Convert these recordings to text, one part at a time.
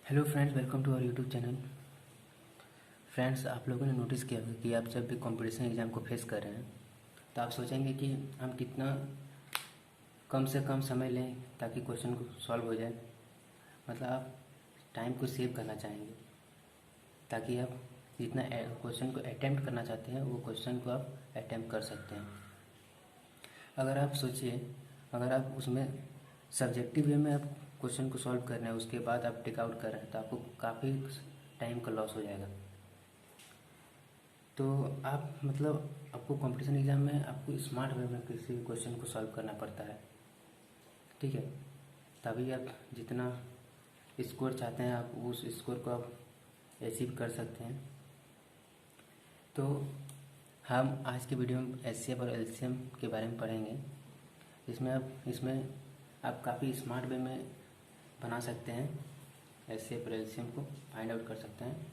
Hello friends, welcome to our YouTube channel. Friends, आप लोगों ने नोटिस किया होगा कि आप जब भी कंपटीशन एग्ज़ाम को फेस कर रहे हैं तो आप सोचेंगे कि हम कितना कम से कम समय लें ताकि क्वेश्चन को सॉल्व हो जाए। मतलब आप टाइम को सेव करना चाहेंगे ताकि आप जितना क्वेश्चन को अटैम्प्ट करना चाहते हैं वो क्वेश्चन को आप अटैम्प्ट कर सकते हैं। अगर आप सोचिए, अगर आप उसमें सब्जेक्टिव वे में आप क्वेश्चन को सॉल्व कर रहे हैं, उसके बाद आप टेक आउट कर रहे हैं, तो आपको काफ़ी टाइम का लॉस हो जाएगा। तो आप मतलब आपको कंपटीशन एग्ज़ाम में आपको स्मार्ट वे में किसी भी क्वेश्चन को सॉल्व करना पड़ता है, ठीक है। तभी आप जितना स्कोर चाहते हैं आप उस स्कोर को आप अचीव कर सकते हैं। तो हम आज की वीडियो में एचसीएफ और एलसीएम के बारे में पढ़ेंगे। इसमें आप काफ़ी स्मार्ट वे में बना सकते हैं, एचसीएफ और एलसीएम को फाइंड आउट कर सकते हैं।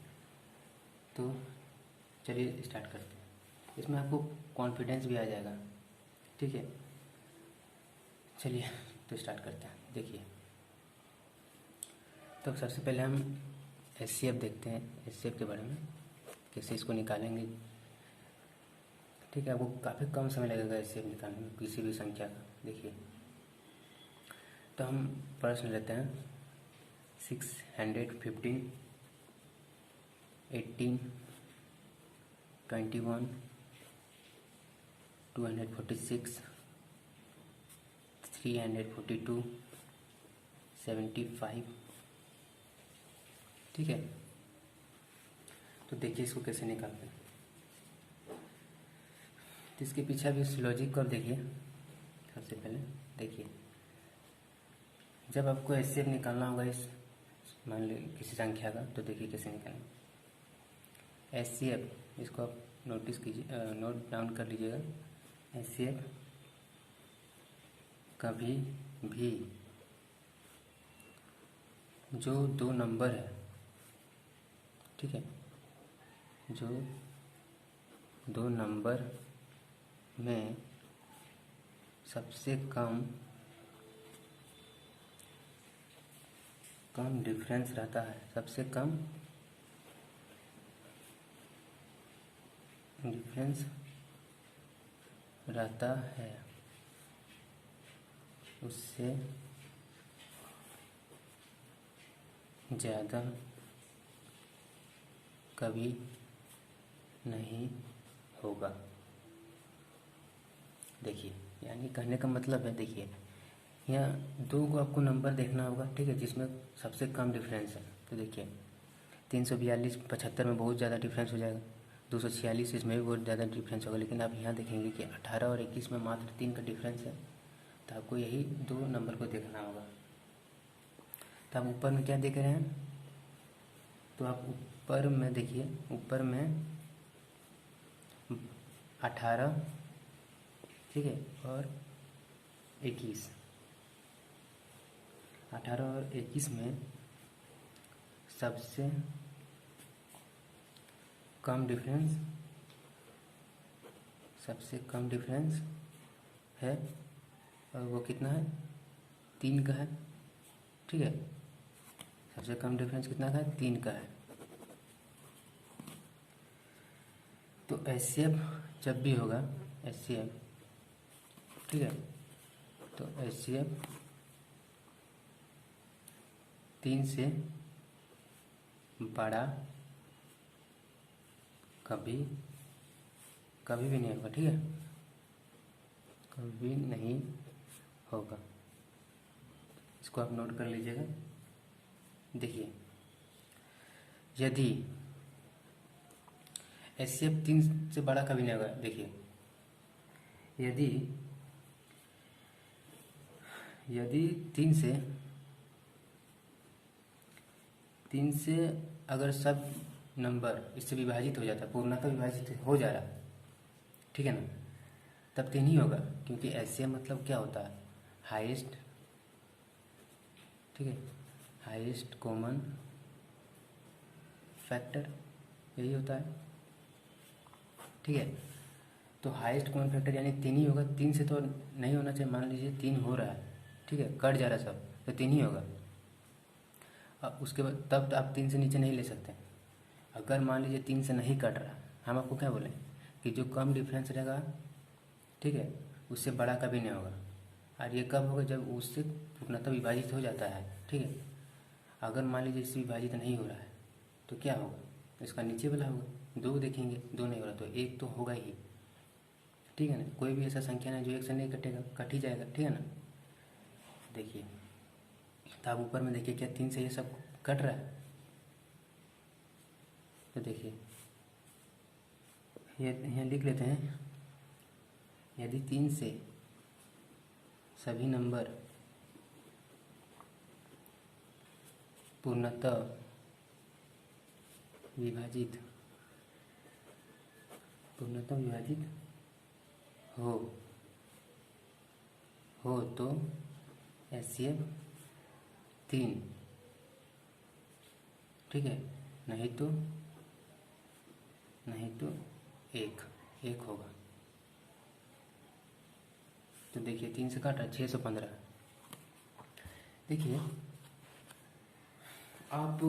तो चलिए स्टार्ट करते हैं। इसमें आपको कॉन्फिडेंस भी आ जाएगा, ठीक है। चलिए तो स्टार्ट करते हैं। देखिए, तो सबसे पहले हम एचसीएफ देखते हैं, एचसीएफ के बारे में कैसे इसको निकालेंगे, ठीक है। आपको काफ़ी कम समय लगेगा एचसीएफ निकालने में किसी भी संख्या का। देखिए, तो हम प्रश्न लेते हैं 615, 18, 21, 246, 342, 75, ठीक है। तो देखिए इसको कैसे निकालते हैं। तो इसके पीछे भी इस लॉजिक को देखिए। सबसे पहले देखिए, जब आपको एचसीएफ निकालना होगा इस मान ली किसी संख्या का, तो देखिए कैसे निकालें एचसीएफ। इसको आप नोटिस कीजिए, नोट डाउन कर लीजिएगा। एचसीएफ कभी भी जो दो नंबर है, ठीक है, जो दो नंबर में सबसे कम डिफरेंस रहता है, सबसे कम डिफरेंस रहता है, उससे ज़्यादा कभी नहीं होगा। देखिए, यानी कहने का मतलब है, देखिए यहाँ दो को आपको नंबर देखना होगा, ठीक है, जिसमें सबसे कम डिफरेंस है। तो देखिए 342 75 में बहुत ज़्यादा डिफरेंस हो जाएगा, 246 इसमें भी बहुत ज़्यादा डिफरेंस होगा। लेकिन आप यहाँ देखेंगे कि 18 और 21 में मात्र 3 का डिफरेंस है। तो आपको यही दो नंबर को देखना होगा। तो आप ऊपर में क्या देख रहे हैं, तो आप ऊपर में देखिए, ऊपर में 18, ठीक है, और 21, 18 और 21 में सबसे कम डिफरेंस है, और वो कितना है, 3 का है, ठीक है। सबसे कम डिफरेंस कितना का है, 3 का है। तो एचसीएफ जब भी होगा, एचसीएफ, ठीक है, तो एचसीएफ 3 से बड़ा कभी भी नहीं होगा, ठीक है, कभी नहीं होगा। इसको आप नोट कर लीजिएगा। देखिए, यदि एचसीएफ 3 से बड़ा कभी नहीं होगा। देखिए, यदि 3 से अगर सब नंबर इससे विभाजित हो जाता है, पूर्णतः विभाजित हो जा रहा है, ठीक है ना, तब 3 ही होगा। क्योंकि एचसीएफ मतलब क्या होता है, हाईएस्ट, ठीक है, हाईएस्ट कॉमन फैक्टर, यही होता है, ठीक है। तो हाईएस्ट कॉमन फैक्टर यानी 3 ही होगा। 3 से तो नहीं होना चाहिए, मान लीजिए 3 हो रहा है, ठीक है, कट जा रहा है सब, तो 3 ही होगा। उसके बाद तब तो आप 3 से नीचे नहीं ले सकते। अगर मान लीजिए 3 से नहीं कट रहा, हम आपको क्या बोलें कि जो कम डिफरेंस रहेगा, ठीक है, उससे बड़ा कभी नहीं होगा। और ये कब होगा, जब उससे पूर्णतः विभाजित हो जाता है, ठीक है। अगर मान लीजिए इससे विभाजित नहीं हो रहा है तो क्या होगा, इसका नीचे वाला होगा। 2 देखेंगे, 2 नहीं हो रहा तो 1 तो होगा ही, ठीक है ना। कोई भी ऐसा संख्या नहीं जो 1 से नहीं कटेगा, कट ही जाएगा, ठीक है ना। देखिए, तो आप ऊपर में देखिए, क्या 3 से ये सब कट रहा है? तो देखिए, ये यहाँ लिख लेते हैं, यदि 3 से सभी नंबर पूर्णतः विभाजित हो तो HCF 3, ठीक है, नहीं तो 1 होगा। तो देखिए 3 से काटा 615। देखिए, आप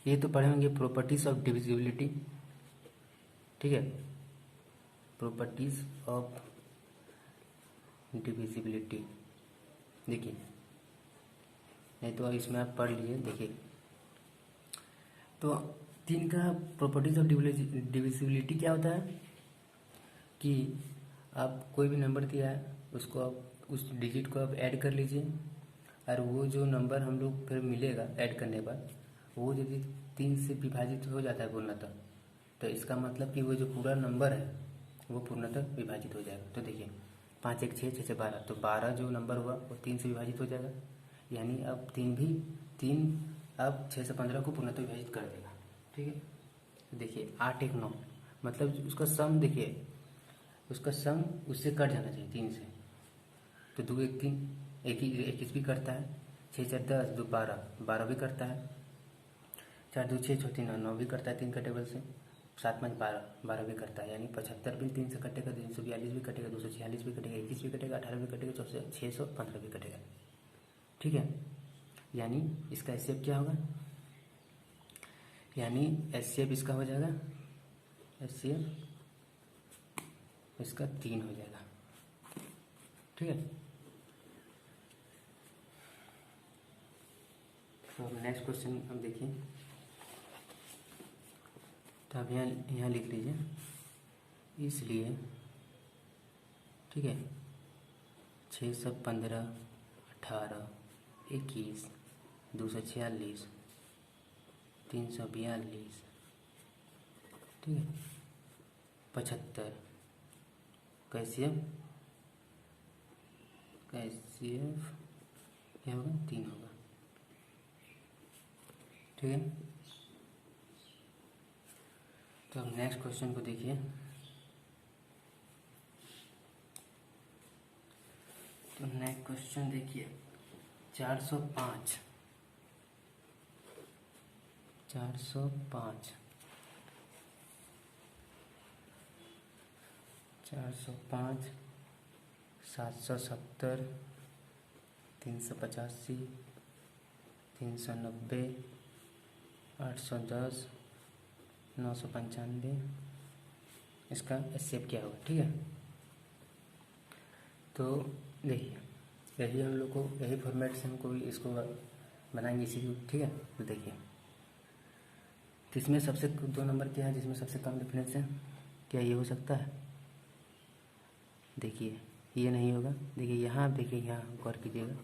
ये तो पढ़े होंगे प्रॉपर्टीज ऑफ डिविजिबिलिटी, ठीक है, प्रॉपर्टीज ऑफ डिविजिबिलिटी। देखिए, नहीं तो इसमें आप पढ़ लीजिए। देखिए, तो 3 का प्रॉपर्टीज ऑफ डिविजिबिलिटी क्या होता है कि आप कोई भी नंबर दिया है, उसको आप उस डिजिट को आप ऐड कर लीजिए, और वो जो नंबर हम लोग फिर मिलेगा ऐड करने के बाद, वो यदि 3 से विभाजित हो जाता है पूर्णतः, तो इसका मतलब कि वो जो पूरा नंबर है वो पूर्णतः विभाजित हो जाएगा। तो देखिए, 5 1 6 6 6 12, तो 12 जो नंबर हुआ वो 3 से विभाजित हो जाएगा, यानी अब 3 अब 6 से 15 को पूर्णतः विभाजित कर देगा, ठीक है। तो देखिए 8 1 9, मतलब उसका सम, देखिए उसका सम उससे कट जाना चाहिए 3 से। तो 2 1 3, 21 भी करता है, 6 4 10, 2 12, 12 भी करता है, 4 2 6 6 3 9, 9 भी करता है 3 का टेबल से, 7 5 12, 12 भी करता है, यानी 75 भी 3 से कटेगा, 342 भी कटेगा, 246 भी कटेगा, 21 भी कटेगा, 18 भी कटेगा, 615 भी कटेगा, ठीक है। यानी इसका HCF क्या होगा, यानी HCF इसका हो जाएगा, HCF इसका 3 हो जाएगा, ठीक है। तो अब नेक्स्ट क्वेश्चन अब देखिए, तो अब यहाँ लिख लीजिए, इसलिए, ठीक है, 615 18 21 246 342, ठीक है, 75 कैसियफ क्या होगा, 3 होगा, ठीक है। तो अब नेक्स्ट क्वेश्चन को देखिए, तो नेक्स्ट क्वेश्चन देखिए, 405 405 770 385 390 810 995, इसका HCF क्या होगा, ठीक है। तो देखिए, यही हम लोग को, यही फॉर्मेट से हमको इसको बनाएंगे इसी को, ठीक है। तो देखिए, तो इसमें सबसे 2 नंबर क्या है जिसमें सबसे कम डिफरेंस है, क्या ये हो सकता है? देखिए, ये नहीं होगा। देखिए यहाँ, देखिए यहाँ गौर कीजिएगा,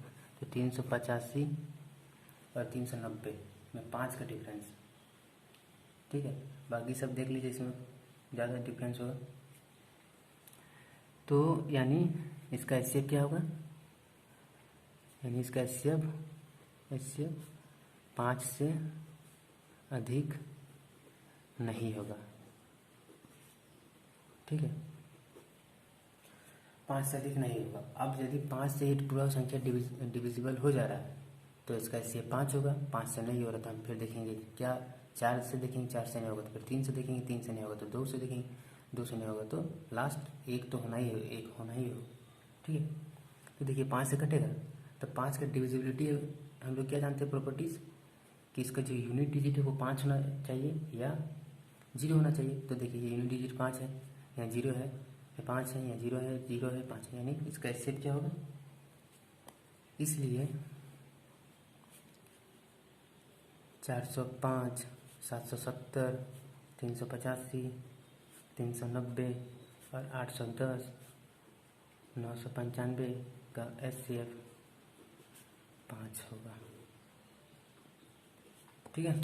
तो 385 और 390 में 5 का डिफरेंस, ठीक है। बाकी सब देख लीजिए, इसमें ज़्यादा डिफरेंस होगा, तो यानी इसका HCF क्या होगा, यानी इसका HCF 5 से अधिक नहीं होगा, ठीक है, 5 से अधिक नहीं होगा। अब यदि 5 से ही पूरा संख्या डिविजिबल हो जा रहा है तो इसका HCF 5 होगा। 5 से नहीं हो रहा तो हम फिर देखेंगे क्या, 4 से देखेंगे, 4 से नहीं होगा तो फिर 3 से देखेंगे, 3 से नहीं होगा तो 2 से देखेंगे, 2 से नहीं होगा तो लास्ट 1 तो होना ही हो, 1 होना ही हो, ठीक है। तो देखिए 5 से कटेगा, तो 5 का डिविजिबिलिटी हम लोग क्या जानते हैं, प्रॉपर्टीज़, कि इसका जो यूनिट डिजिट है वो 5 होना चाहिए या 0 होना चाहिए। तो देखिए ये यूनिट डिजिट 5 है, यहाँ 0 है, या 5 है, या 0 है, 0 है, 5 है, यानी इसका एचसीएफ क्या होगा। इसलिए 405, 770, 385, 390 और 810, 995 का एचसीएफ 5 होगा। ठीक है,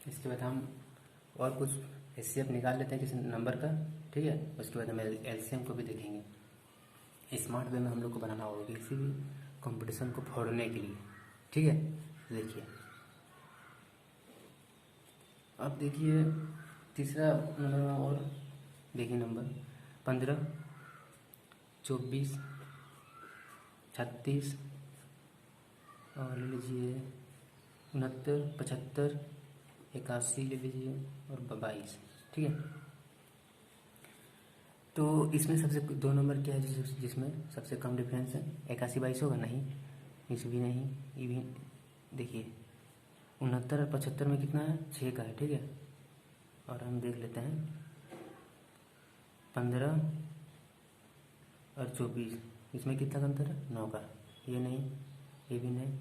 इसके बाद हम और कुछ एचसीएफ निकाल लेते हैं किसी नंबर का। ठीक है, उसके बाद हम एलसीएम को भी देखेंगे। स्मार्ट वे में हम लोग को बनाना होगा किसी भी कंपटीशन को फोड़ने के लिए। ठीक है, देखिए अब देखिए तीसरा नंबर और देखिए नंबर 15, 24, 36 और ले लीजिए 69, 75, 81 ले लीजिए और 22। ठीक है, तो इसमें सबसे दो नंबर क्या है जिसमें सबसे कम डिफरेंस है। 81, 22 होगा नहीं, इस भी नहीं, ये भी। देखिए 69 और 75 में कितना है, 6 का है। ठीक है, और हम देख लेते हैं 15 और 24, इसमें कितना का अंतर है, 9 का। ये नहीं, ये भी नहीं,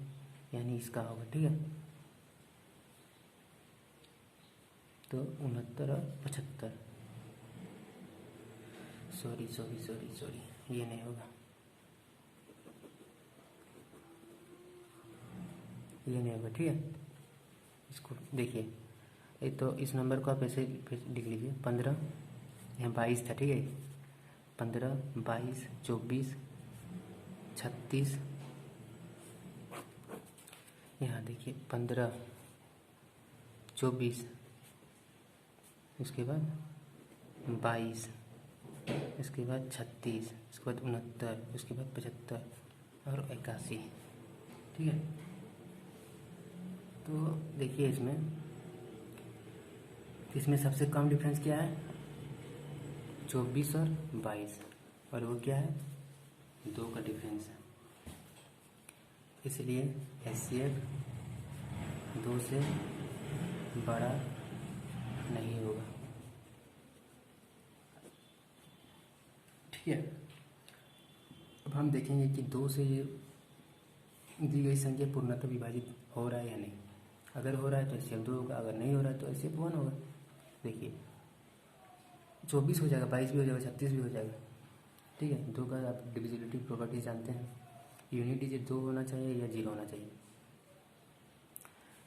यानी इसका होगा। ठीक है, तो 69 और 75, सॉरी, ये नहीं होगा, ये नहीं होगा। ठीक है, इसको देखिए, ये तो इस नंबर को आप ऐसे लिख लीजिए 15, यहाँ 22 था। ठीक है, 15, 22, 24, 36, यहाँ देखिए 15, 24, इसके बाद 22, इसके बाद 36, इसके बाद 69, इसके बाद 75 और 81। ठीक है, तो देखिए इसमें सबसे कम डिफरेंस क्या है, 24 और 22, और वो क्या है, 2 का डिफरेंस है। इसलिए एचसीएफ 2 से बड़ा नहीं होगा। ठीक है, अब हम देखेंगे कि 2 से ये दी गई संख्या पूर्णतः विभाजित हो रहा है या नहीं। अगर हो रहा है तो एचसीएफ 2 होगा, अगर नहीं हो रहा है तो एचसीएफ 1 होगा। देखिए 24 हो जाएगा, 22 भी हो जाएगा, 36 भी हो जाएगा। ठीक है, 2 का आप डिविजिबिलिटी प्रॉपर्टी जानते हैं, यूनिट डिजिट 2 होना चाहिए या 0 होना चाहिए।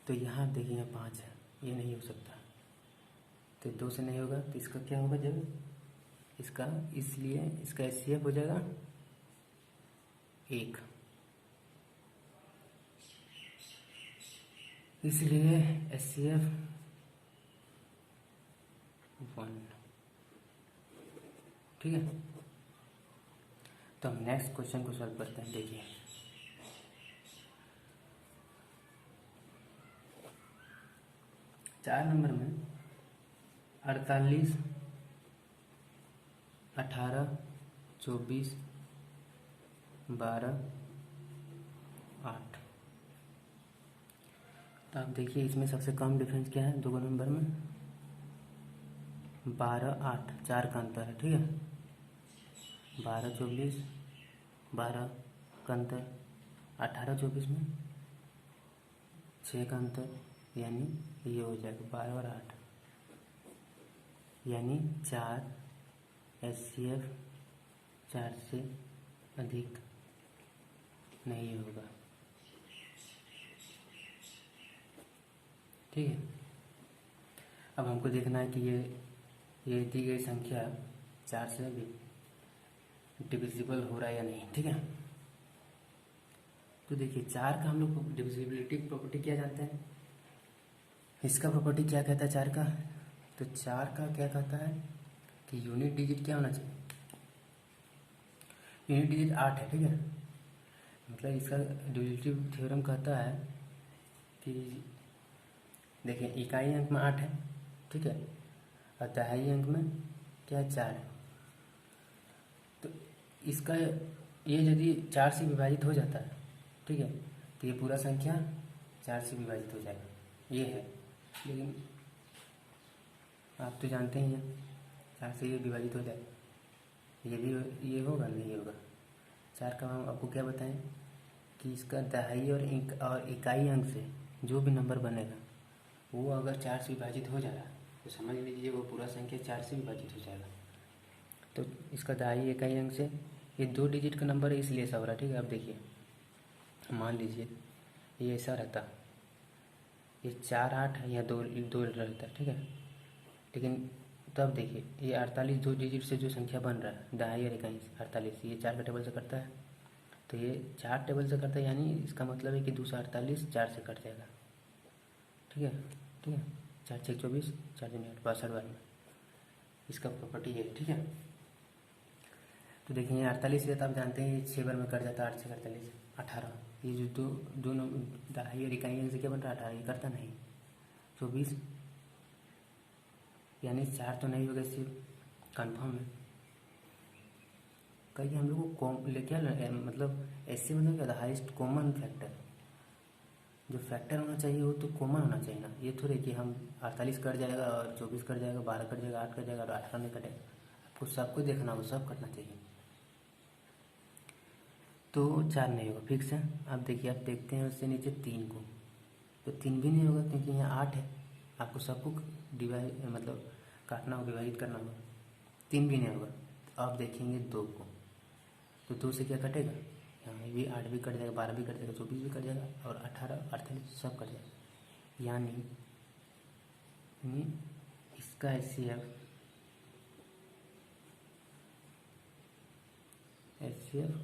तो यहाँ देखिए यहाँ 5 है, ये नहीं हो सकता, तो 2 से नहीं होगा। तो इसका क्या होगा जब इसका, इसलिए इसका एचसीएफ हो जाएगा 1, इसलिए एचसीएफ 1। ठीक है, तो हम नेक्स्ट क्वेश्चन को सॉल्व करते हैं। देखिए 4 नंबर में 48, 18, 24, 12, 8। तो आप देखिए इसमें सबसे कम डिफरेंस क्या है, 2 नंबर में 12, 8, 4 का अंतर है। ठीक है, 12, 24, 12 का अंतर, 18, 24 में 6 का अंतर, यानी ये हो जाएगा 12 और 8, यानी 4 एचसीएफ 4 से अधिक नहीं होगा। ठीक है, अब हमको देखना है कि ये दी गई संख्या 4 से डिविजिबल हो रहा है या नहीं। ठीक है, तो देखिए 4 का हम लोग डिविजिबिलिटी प्रॉपर्टी क्या जानते हैं, इसका प्रॉपर्टी क्या कहता है 4 का, तो 4 का क्या कहता है कि यूनिट डिजिट क्या होना चाहिए, यूनिट डिजिट 8 है। ठीक है, मतलब इसका डिविजिबिलिटी थ्योरम कहता है कि देखिए इकाई अंक में 8 है। ठीक है, और दहाई अंक में क्या 4 है। तो इसका ये यदि 4 से विभाजित हो जाता है ठीक है। तो ये पूरा संख्या 4 से विभाजित हो जाएगा, ये है। लेकिन आप तो जानते ही हैं 4 से ये विभाजित हो जाएगा, ये भी ये होगा नहीं होगा। 4 का हम आपको क्या बताएं कि इसका दहाई और इकाई अंक से जो भी नंबर बनेगा वो अगर 4 से विभाजित हो जाएगा तो समझ लीजिए वो पूरा संख्या 4 से विभाजित हो जाएगा। तो इसका दहाई इकाई अंक से ये 2 डिजिट का नंबर है इसलिए ऐसा हो रहा है, ठीक है। अब देखिए मान लीजिए ये ऐसा रहता, ये 4 8 या 2 रहता, ठीक है। लेकिन तब देखिए ये 48 2 डिजिट से जो संख्या बन रहा है दहाई और इकाई 48, ये 4 का टेबल से करता है, तो ये 4 टेबल से करता है, यानी इसका मतलब है कि दूसरा 48 4 से कट जाएगा, ठीक है। ठीक है, 4 6 24, 4 3 8 62 बार में इसका प्रॉपर्टी है, ठीक है। तो देखिए 48 है तो आप जानते हैं ये 6 बार में कट जाता है, 8 से 48 18, ये जो दोनों दहाई और इकाई से क्या बन रहा है 18, ये करता नहीं 24, यानी 4 तो नहीं होगा, इससे कन्फर्म है। कहीं हम लोग को क्या मतलब ऐसे बनेगा द हाइस्ट कॉमन फैक्टर, जो फैक्टर होना चाहिए वो तो कॉमन होना चाहिए ना। ये थोड़े कि हम 48 कट जाएगा और 24 कट जाएगा, 12 कट जाएगा, 8 कट जाएगा और 18 नहीं कटेगा। आपको सबको देखना होगा, सब कटना चाहिए। तो 4 नहीं होगा, फिक्स है। अब देखिए आप देखते हैं उससे नीचे 3 को, तो 3 भी नहीं होगा क्योंकि यहाँ 8 है, आपको सबको डिवाइड मतलब काटना होगा, विभाजित करना होगा। 3 भी नहीं होगा। तो आप देखेंगे 2 को, तो 2 से क्या कटेगा, यहाँ भी 8 भी कट जाएगा, 12 भी कट जाएगा, 24 भी कट जाएगा और 18 48 सब कट जाएगा। यानी इसका HCF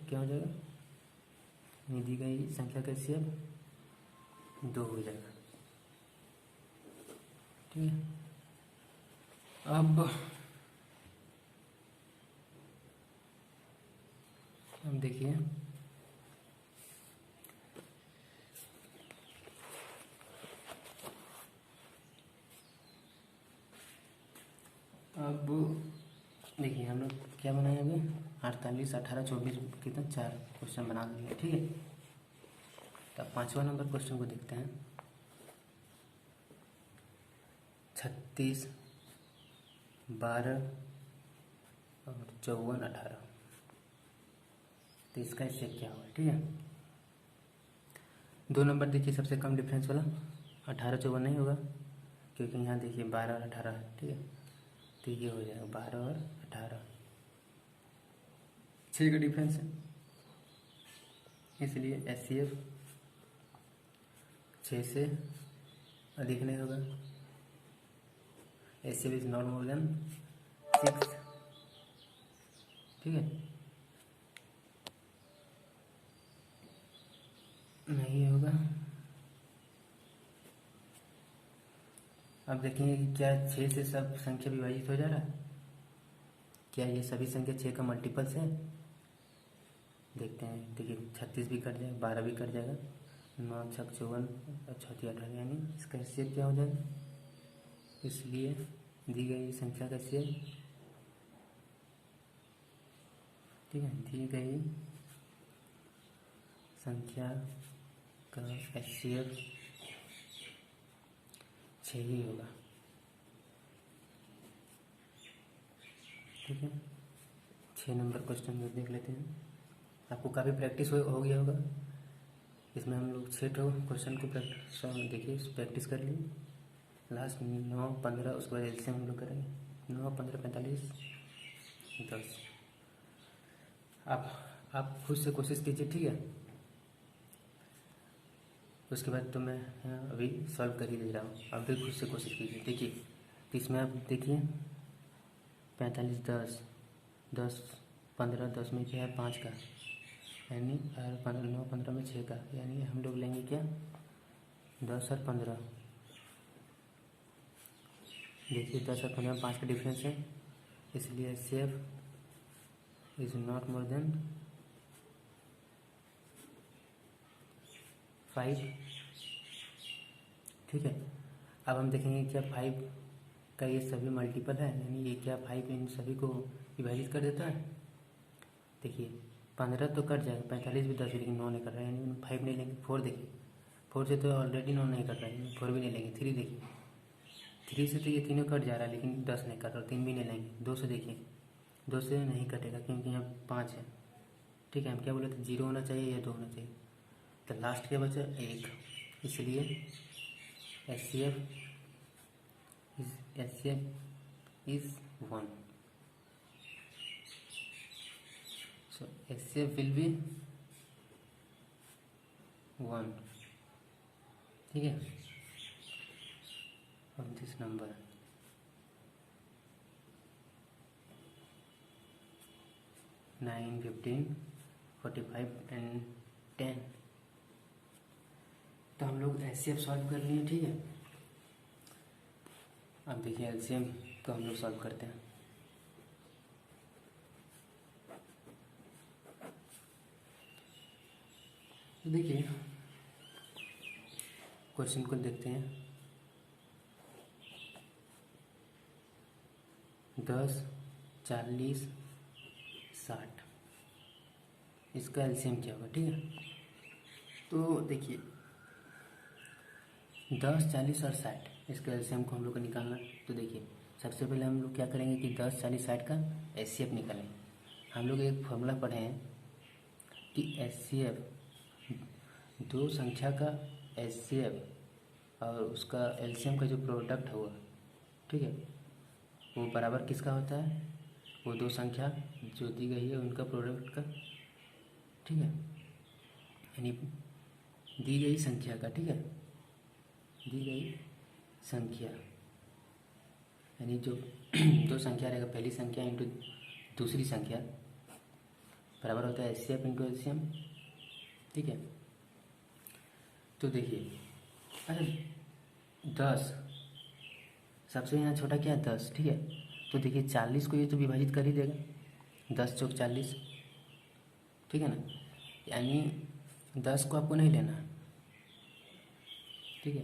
क्या हो जाएगा, दी गई संख्या का HCF 2 हो जाएगा, ठीक है। अब देखिए देखिए हम लोग क्या बनाए अभी 48 18 24 कितना 4 क्वेश्चन बना लिए, ठीक है। तो 5वां नंबर क्वेश्चन को देखते हैं। 36 12 और 54 18, तो इसका इससे क्या हुआ, ठीक है। 2 नंबर देखिए सबसे कम डिफरेंस वाला 18 54 नहीं होगा क्योंकि यहाँ देखिए 12 और 18 है, ठीक है। तो ये हो जाएगा 12 और 18, 6 का डिफरेंस है, इसलिए HCF 6 से अधिक नहीं होगा। HCF is not more than 6, ठीक है, नहीं होगा। अब देखेंगे कि क्या 6 से सब संख्या विभाजित हो जा रहा है, क्या ये सभी संख्या 6 का मल्टीपल्स है। देखते हैं, देखिए 36 भी कट जाएगा, 12 भी कट जाएगा, 9 6 54 और 6 18, यानी इसका HCF क्या हो जाएगा। इसलिए दी गई संख्या का HCF, ठीक है, दी गई संख्या का HCF 6 ही होगा, ठीक है। 6 नंबर क्वेश्चन में देख लेते हैं। आपको काफ़ी प्रैक्टिस हो गया होगा, इसमें हम लोग 6 क्वेश्चन को देखिए प्रैक्टिस कर लिए। लास्ट 9 15 उसके बाद एलसीएम हम लोग करेंगे, 9 15 45 10। आप खुद से कोशिश कीजिए, ठीक है। उसके बाद तो मैं अभी सॉल्व कर ही दे रहा हूँ, आप भी खुद से कोशिश कीजिए। देखिए तो इसमें आप देखिए 45 10 10 15 10 में क्या है 5 का, यानी 9 15 में 6 का, यानी हम लोग लेंगे क्या 10 और 15। देखिए 10 और 15 में 5 का डिफरेंस है, इसलिए HCF is not more than 5, ठीक है। अब हम देखेंगे क्या 5 का ये सभी मल्टीपल है, यानी ये क्या 5 इन सभी को विभाजित कर देता है। देखिए 15 तो कट जाएगा, 45 भी 10 भी, लेकिन 9 नहीं कर रहा है, यानी 5 नहीं लेंगे। 4 देखिए, 4 से तो ऑलरेडी 9 नहीं कट रहा है, 4 भी नहीं लेंगे। 3 देखिए, 3 से तो ये तीनों कट जा रहा है, लेकिन 10 नहीं कट रहा, 3 भी नहीं लेंगे। 2 से देखिए, 2 से नहीं कटेगा क्योंकि यहाँ 5 है। ठीक है, हम क्या बोले थे, 0 होना चाहिए या 2 होना चाहिए। तो लास्ट क्या बचा, 1, इसलिए HCF is 1. So HCF will be 1. ठीक है, of this number. Nine, 15, 45 and 10। तो हम लोग HCF सॉल्व कर लिए। ठीक है, अब देखिए LCM तो हम लोग सॉल्व करते हैं। तो देखिए क्वेश्चन को देखते हैं। 10, 40, 60, इसका LCM क्या होगा। ठीक है, तो देखिए 10, 40 और 60, इसका LCM को हम लोग को निकालना। तो देखिए सबसे पहले हम लोग क्या करेंगे कि 10, 40, 60 का HCF निकालेंगे। हम लोग एक फॉर्मूला पढ़े हैं कि HCF, दो संख्या का HCF और उसका LCM का जो प्रोडक्ट होगा, ठीक है, वो बराबर किसका होता है, वो दो संख्या जो दी गई है उनका प्रोडक्ट का। ठीक है, यानी दी गई संख्या का। ठीक है, दी गई संख्या यानी जो दो संख्या रहेगा, पहली संख्या इंटू दूसरी संख्या बराबर होता है HCF इंटू LCM। ठीक है, तो देखिए अरे 10 सबसे यहाँ छोटा क्या है, 10। ठीक है, तो देखिए 40 को ये तो विभाजित कर ही देगा, 10 चौक 40। ठीक है ना, यानी 10 को आपको नहीं लेना। ठीक है,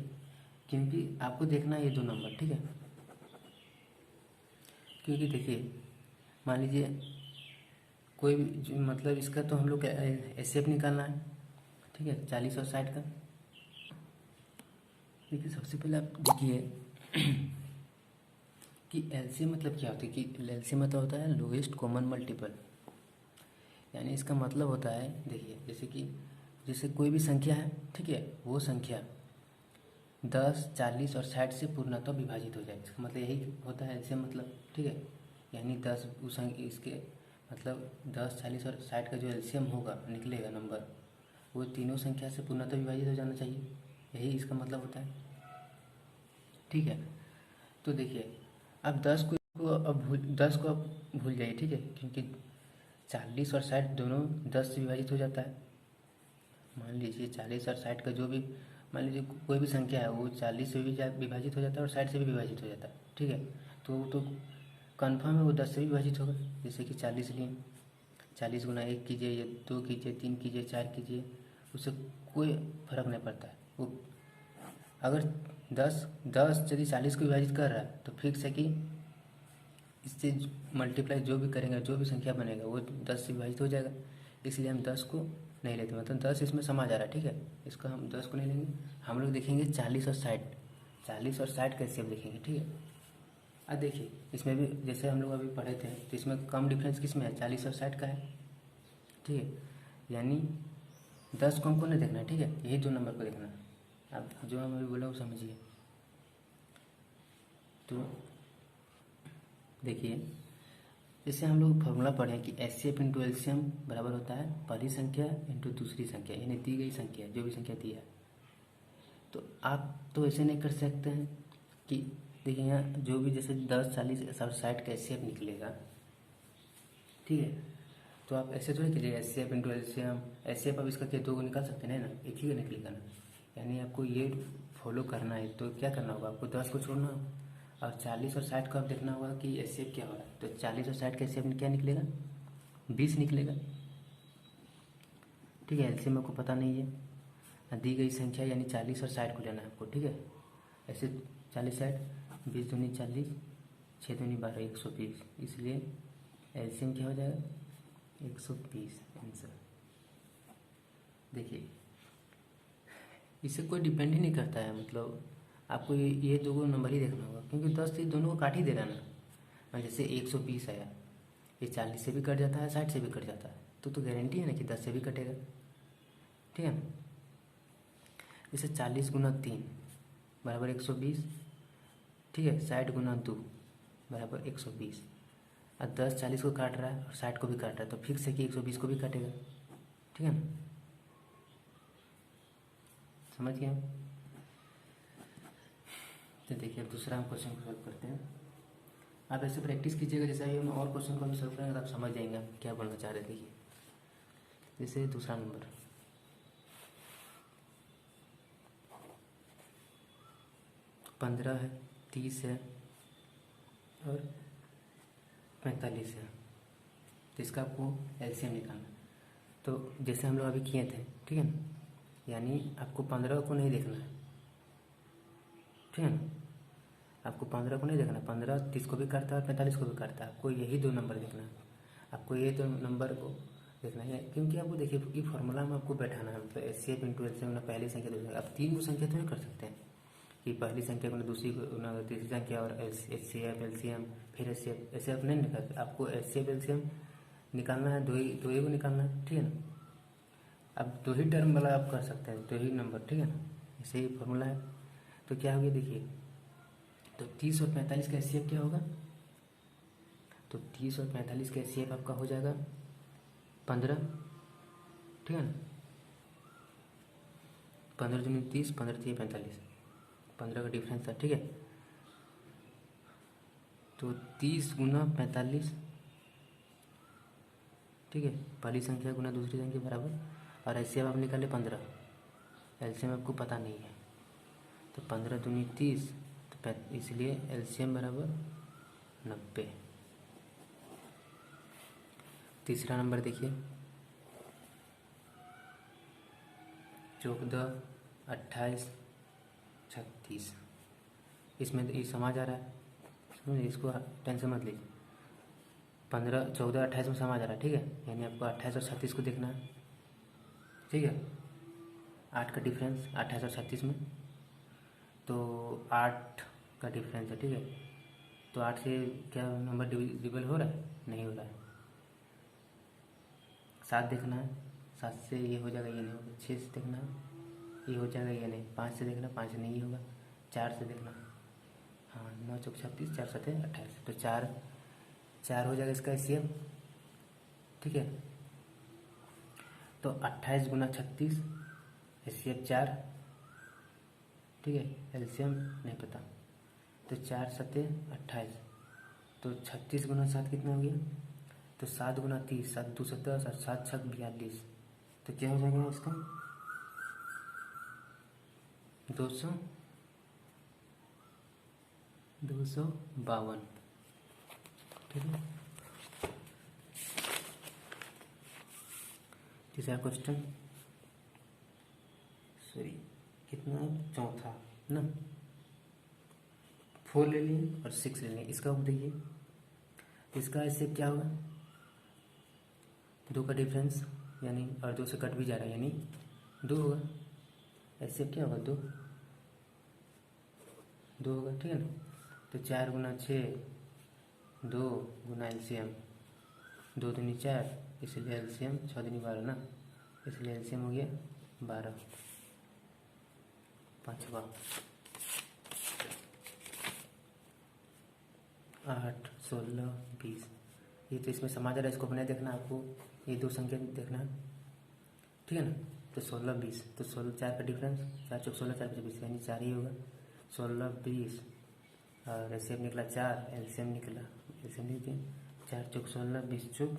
क्योंकि आपको देखना है ये दो नंबर। ठीक है, क्योंकि देखिए मान लीजिए कोई भी मतलब इसका तो हम लोग HCF निकालना है। ठीक है, 40 और 60 का। देखिए सबसे पहले आप देखिए कि LCM मतलब क्या होता है, कि LCM मतलब होता है लोएस्ट कॉमन मल्टीपल। यानी इसका मतलब होता है, देखिए जैसे कोई भी संख्या है, ठीक है, वो संख्या 10, 40 और 60 से पूर्णतः विभाजित हो जाए, इसका मतलब यही होता है LCM मतलब। ठीक है, यानी 10 उस इसके मतलब 10, 40 और 60 का जो LCM होगा, निकलेगा नंबर, वो तीनों संख्या से पूर्णतः विभाजित हो जाना चाहिए, यही इसका मतलब होता है। ठीक है, तो देखिए अब 10 को अब भूल जाइए। ठीक है, क्योंकि 40 और 60 दोनों 10 से विभाजित हो जाता है। मान लीजिए 40 और 60 का जो भी, मान लीजिए कोई भी संख्या है वो 40 से भी विभाजित हो जाता है और 60 से भी विभाजित हो जाता है। ठीक है, तो कन्फर्म है वो 10 से भी विभाजित होगा। जैसे कि 40 लिए, 40 गुना 1 कीजिए या 2 कीजिए, 3 कीजिए, 4 कीजिए, उससे कोई फर्क नहीं पड़ता है। वो अगर 10 यदि 40 को विभाजित कर रहा है तो फिक्स है कि इससे मल्टीप्लाई जो भी करेंगे, जो भी संख्या बनेगा वो 10 से विभाजित हो जाएगा। इसलिए हम 10 को नहीं लेते, मतलब 10 इसमें समा जा रहा है। ठीक है, इसको हम 10 को नहीं लेंगे, हम लोग देखेंगे 40 और 60, 40 और 60 कैसे देखेंगे। ठीक है, अब देखिए इसमें भी जैसे हम लोग अभी पढ़े थे, तो इसमें कम डिफरेंस किस में है, 40 और 60 का है। ठीक है, यानी 10 को हमको नहीं देखना है। ठीक है, यही दो नंबर को देखना है। अब जो हम अभी बोला वो समझिए। तो देखिए जैसे हम लोग फॉर्मूला पढ़े कि HCF इंटू LCM बराबर होता है पहली संख्या इंटू दूसरी संख्या, यानी दी गई संख्या जो भी संख्या दी है। तो आप तो ऐसे नहीं कर सकते हैं कि देखिए यहाँ जो भी जैसे 10, 40 और 60 का HCF निकलेगा। ठीक है, तो आप ऐसे थोड़ी कीजिए HCF इंटू LCM। HCF अब इसका क्या दो को निकाल सकते हैं ना, एक ही का निकलेगा ना। यानी आपको ये फॉलो करना है, तो क्या करना होगा, आपको 10 को छोड़ना होगा और 40 और 60 को आप देखना होगा कि HCF क्या हो रहा है। तो 40 और 60 का HCF में क्या निकलेगा, 20 निकलेगा। ठीक है, LCM आपको पता नहीं है, दी गई संख्या यानी 40 और 60 को लेना है आपको। ठीक है, ऐसे 40, 60, 20 दूनी 40, 6 दूनी 12, 120, इसलिए LCM क्या हो जाएगा, 120। आंसर। देखिए इससे कोई डिपेंड ही नहीं करता है, मतलब आपको ये दो नंबर ही देखना होगा, क्योंकि 10 से दोनों को काट ही दे रहा है ना। और जैसे 120 आया, ये 40 से भी कट जाता है, 60 से भी कट जाता है, तो गारंटी है ना कि 10 से भी कटेगा, ठीक है ना। जैसे 40 गुना 3 बराबर 120, ठीक है। 60 गुना 2 बराबर 120। और 10 40 को काट रहा है और 60 को भी काट रहा है, तो फिक्स है कि 120 को भी काटेगा, ठीक है ना। समझ गए हम। तो देखिए अब दूसरा हम क्वेश्चन को सॉल्व करते हैं। आप ऐसे प्रैक्टिस कीजिएगा, जैसे अभी हम और क्वेश्चन को भी सॉल्व करेंगे तो आप समझ जाएंगे आप क्या बोलना चाह रहे थे। जैसे दूसरा नंबर 15 है, 30 है और 45 है, तो इसका आपको एलसीएम निकालना। तो जैसे हम लोग अभी किए थे, ठीक है ना, यानी आपको 15 को नहीं देखना है, ठीक है ना। आपको 15 को नहीं देखना, 15 30 को भी काटता है और 45 को भी काटता है, आपको यही दो नंबर देखना है। आपको ये दो नंबर को देखना है, क्योंकि आपको देखिए ये फार्मूला में आपको बैठाना है, मतलब एचसीएफ इंटू एलसीएम ना, पहली संख्या दूसरी। आप तीन को संख्या तो नहीं कर सकते हैं कि पहली संख्या को ना दूसरी को ना तीसरी संख्या और एचसीएफ एलसीएम फिर एचसीएफ, ऐसे आप नहीं निकालते। आपको एचसीएफ एलसीएम निकालना है, दो ही को निकालना है, ठीक है ना। अब दो ही टर्म वाला आप कर सकते हैं, दो ही नंबर, ठीक है ना, ऐसे ही फॉर्मूला है। तो क्या हो गया देखिए, तो 30 और 45 का एचसीएफ क्या होगा, तो 30 और 45 का एचसीएफ आपका हो जाएगा 15, ठीक है ना। 15 दूनी 30, 15 3 45, 15 का डिफरेंस था, ठीक है। तो 30 गुना 45, ठीक है, पहली संख्या गुना दूसरी संख्या बराबर, और एलसीएम आप निकाले 15, एलसीएम आपको पता नहीं है, तो 15 दूनी 30, तो इसलिए एलसीएम बराबर 90। तीसरा नंबर देखिए 14 28 36, इसमें ये समा जा रहा है, समझिए, इसको टेंशन मत लीजिए। 15 14 28 में समा जा रहा है, ठीक है, यानी आपको 28 और 36 को देखना है, ठीक है। 8 का डिफरेंस 28 और 36 में, तो 8 का डिफरेंस है, ठीक है। तो 8 से क्या नंबर डिविजिबल हो रहा है, नहीं हो रहा है। 7 देखना है, 7 से ये हो जाएगा, ये नहीं होगा। 6 से देखना है, ये हो जाएगा, ये नहीं। 5 से देखना, 5 से नहीं होगा। 4 से देखना, हाँ 9 चौक 36, 4 7 28, तो 4 हो जाएगा इसका एचसीएफ, ठीक है। तो 28 गुना 36 एचसीएफ 4, ठीक है, एलसीएम नहीं पता, तो 4 7 28, तो 36 गुना 7 कितना हो गया, तो 7 गुना 30, 7 2 10 और 7 6 42, तो क्या हो जाएगा इसका 252, ठीक है। तीसरा क्वेश्चन, सॉरी कितना है, चौथा ना, 4 ले लिए और 6 ले लिए, इसका देखिए, इसका इससे क्या होगा, 2 का डिफरेंस यानी, और 2 से कट भी जा रहा है यानी 2 होगा, ऐसे क्या होगा 2 होगा, ठीक है ना। तो 4 गुना 6, 2 गुना एलसीएम, 2 दूनी 4, इसलिए एलसीएम 6 दूनी 12 ना, इसलिए एलसीएम हो गया 12। पाँचवा 8 16 20, ये तो इसमें समा जा रहा है, इसको अपने देखना, आपको ये दो संख्या देखना है, ठीक है ना। तो 16 20, तो 16 4 का डिफरेंस, 4 चौक 16 4 5 20, यानी 4 ही होगा। 16 20 और एलसीएम निकला 4, एलसीएम निकला, एलसीएम लिख दिए, 4 चौक 16 20 चौक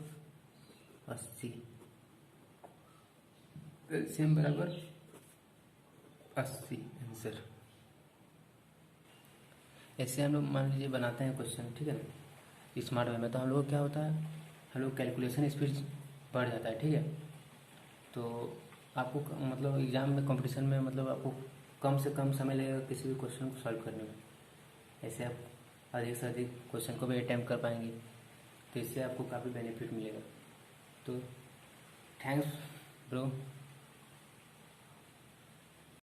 80, एलसीएम बराबर 80 आंसर। ऐसे हम लोग मान लीजिए बनाते हैं क्वेश्चन, ठीक है ना, स्मार्ट वे में, तो हम लोग क्या होता है, हम लोग कैलकुलेशन स्पीड बढ़ जाता है, ठीक है। तो आपको मतलब एग्ज़ाम में कंपटीशन में मतलब आपको कम से कम समय लगेगा किसी भी क्वेश्चन को सॉल्व करने में, ऐसे आप अधिक से अधिक क्वेश्चन को भी अटैम्प्ट कर पाएंगे, तो इससे आपको काफ़ी बेनिफिट मिलेगा। तो थैंक्स ब्रो।